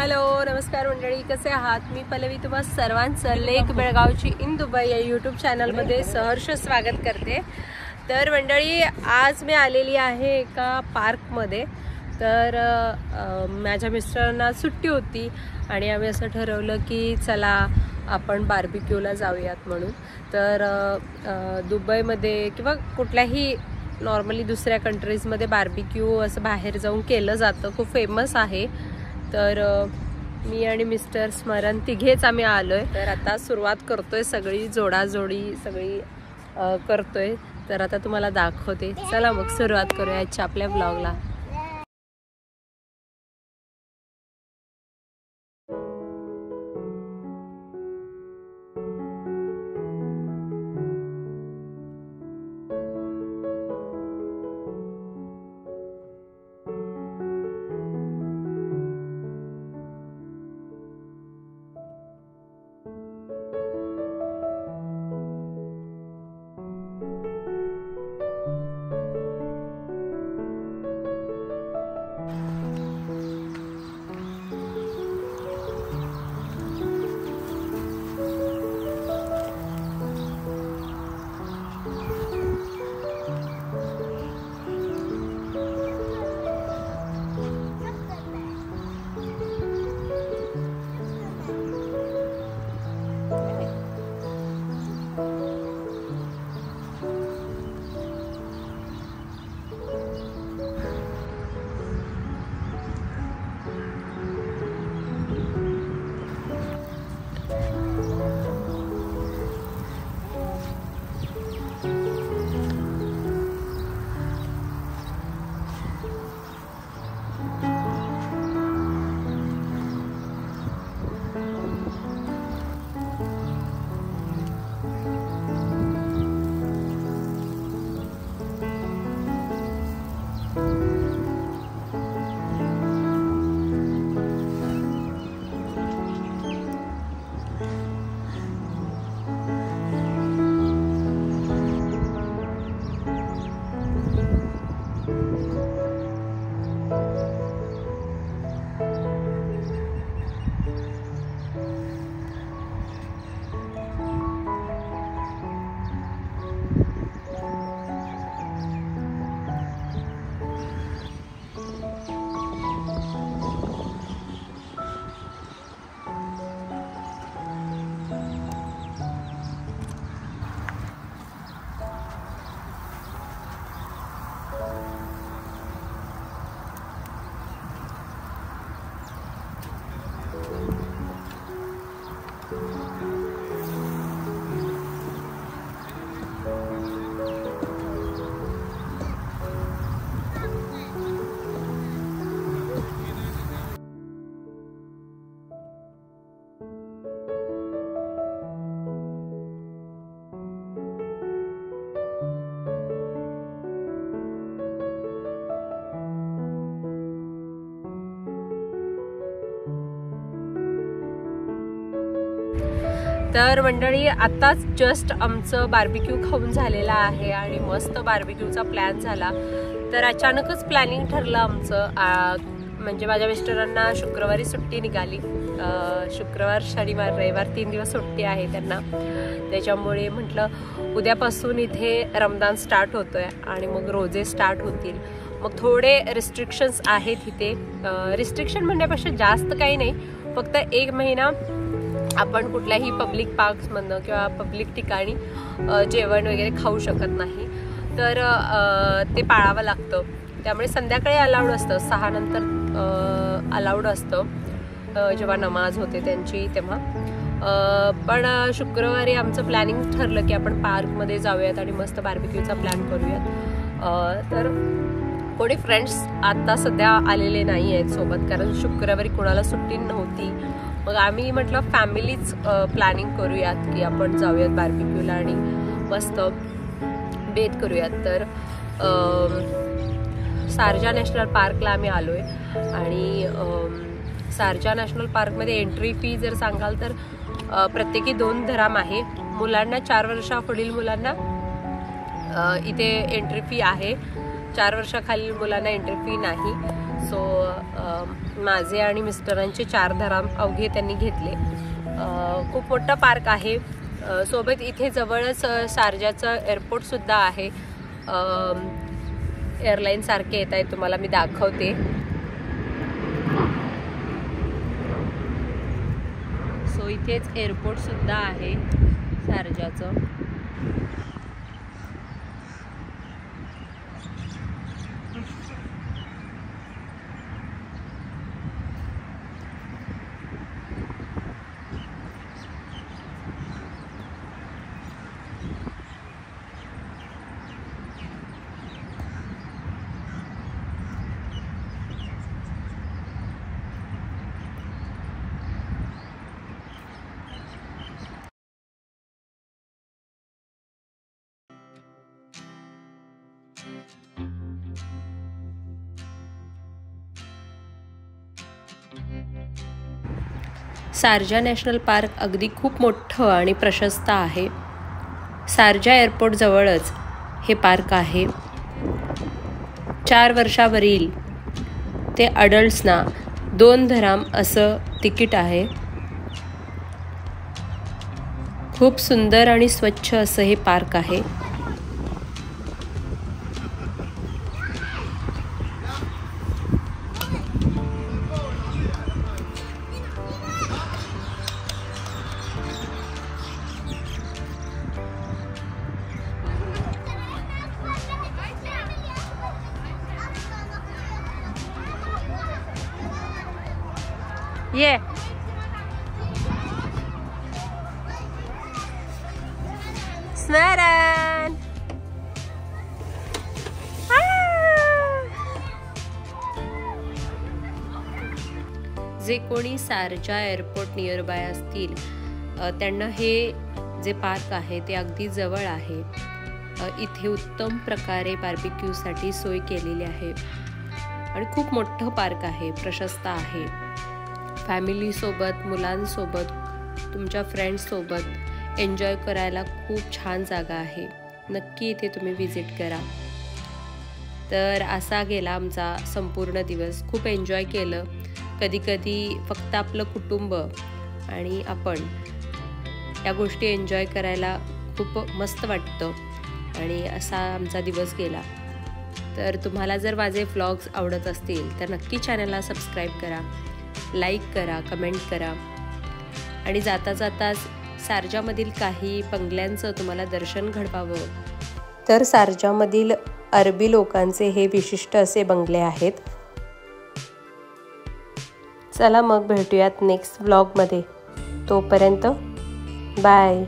Hello नमस्कार मंडळी, कसे आहात? मी पल्लवी तुम्हा सर्वांचं लेक बेळगावची इन दुबई या यूट्यूब चॅनलमध्ये सहर्ष स्वागत करते। तर मंडळी, आज मी आलेली आहे एका पार्कमध्ये। तर माझ्या मिस्टरांना सुट्टी होती आणि आम्ही असं ठरवलं की चला आपण बार्बिक्यूला जाऊयात म्हणून। तर दुबईमध्ये किंवा कुठल्याही नॉर्मली दुसऱ्या कंट्रीजमध्ये बार्बिक्यू असं बाहेर जाऊन केलं जातं, खूप फेमस आहे। तर मी आणि मिस्टर स्मरण तिघेच आम्ही आलोय। तर आता सुरुवात करतोय, सगळी जोडाजोडी सगळी करतोय। तर आता तुम्हाला दाखवते, चला मग सुरुवात करूया आजच्या आपल्या ब्लॉगला। तर मंडळी, आताच जस्ट आमचं बार्बिक्यू खाऊन झालेला आहे आणि मस्त बार्बिक्यूचा प्लॅन झाला। तर अचानकच प्लॅनिंग ठरलं आमचं, म्हणजे माझ्या मिस्टरांना शुक्रवारी सुट्टी निघाली। शुक्रवार शनिवार रविवार 3 दिवस सुट्टी आहे त्यांना। त्याच्यामुळे म्हटलं उद्यापासून इथे रमदान स्टार्ट होतोय आणि मग रोजे स्टार्ट होतील। मग थोडे रिस्ट्रिक्शन्स आहेत इथे। रिस्ट्रिक्शन म्हणण्यापेक्षा जास्त काही नाही, फक्त 1 महिना आपण कुठल्याही पब्लिक पार्क्समधनं किंवा पब्लिक ठिकाणी जेवण वगैरे खाऊ शकत नाही। तर ते पाळावं लागतं। त्यामुळे संध्याकाळी अलाउड असतं, 6 नंतर अलाउड असतं जेव्हा नमाज होते त्यांची तेव्हा। पण शुक्रवारी आमचं प्लॅनिंग ठरलं की आपण पार्कमध्ये जाऊयात आणि मस्त बार्बिक्यूचा प्लॅन करूयात। तर कोणी फ्रेंड्स आता सध्या आलेले नाही आहेत सोबत, कारण शुक्रवारी कोणाला सुट्टी नव्हती। मग आम्ही म्हटलं फॅमिलीच प्लॅनिंग करूयात की आपण जाऊयात बार्बिक्यूला आणि मस्त बेत करूयात। तर शारजा नॅशनल पार्कला आम्ही आलोय आणि शारजा नॅशनल पार्कमध्ये एंट्री फी जर सांगाल तर प्रत्येकी 2 धराम आहे। मुलांना 4 वर्षापुढील मुलांना इथे एंट्री फी आहे, 4 वर्षाखालील मुलांना एंट्री फी नाही। सो माझे आणि मिस्टरांचे 4 धराम अवघे त्यांनी घेतले. खूप मोठा पार्क आहे. सोबत इथे जवळच शारजाचं एअरपोर्टसुद्धा आहे. एअरलाईन सारखे येत आहे, तुम्हाला मी दाखवते. सो इथेच एअरपोर्टसुद्धा आहे शारजाचं. शारजा नॅशनल पार्क अगदी खूप मोठं आणि प्रशस्त आहे. शारजा एअरपोर्ट जवळच हे पार्क आहे. 4 वर्षावरील ते अडल्ट्सना 2 धराम असं तिकीट आहे. खूप सुंदर आणि स्वच्छ असं हे पार्क आहे. ये स्मरण जे कोणी शारजा एअरपोर्ट नियर बाय असतील त्यांना हे जे पार्क आहे ते अगदी जवळ आहे. इथे उत्तम प्रकारे बार्बिक्यूसाठी सोय केलेली आहे आणि खूप मोठं पार्क आहे, प्रशस्त आहे. फॅमिलीसोबत, मुलांसोबत, तुमच्या फ्रेंड्ससोबत एन्जॉय करायला खूप छान जागा आहे. नक्की इथे तुम्ही व्हिजिट करा. तर असा गेला आमचा संपूर्ण दिवस. खूप एन्जॉय केलं. कधी कधी फक्त आपलं कुटुंब आणि आपण या गोष्टी एन्जॉय करायला खूप मस्त वाटतं आणि असा आमचा दिवस गेला. तर तुम्हाला जर माझे व्लॉग्स आवडत असतील तर नक्की चॅनलला सबस्क्राईब करा, लाईक करा, कमेंट करा आणि जाता जाताच शारजामधील काही बंगल्यांचं तुम्हाला दर्शन घडवावं. तर शारजामधील अरबी लोकांचे हे विशिष्ट असे बंगले आहेत. चला मग भेटूयात नेक्स्ट व्लॉगमध्ये. तोपर्यंत बाय.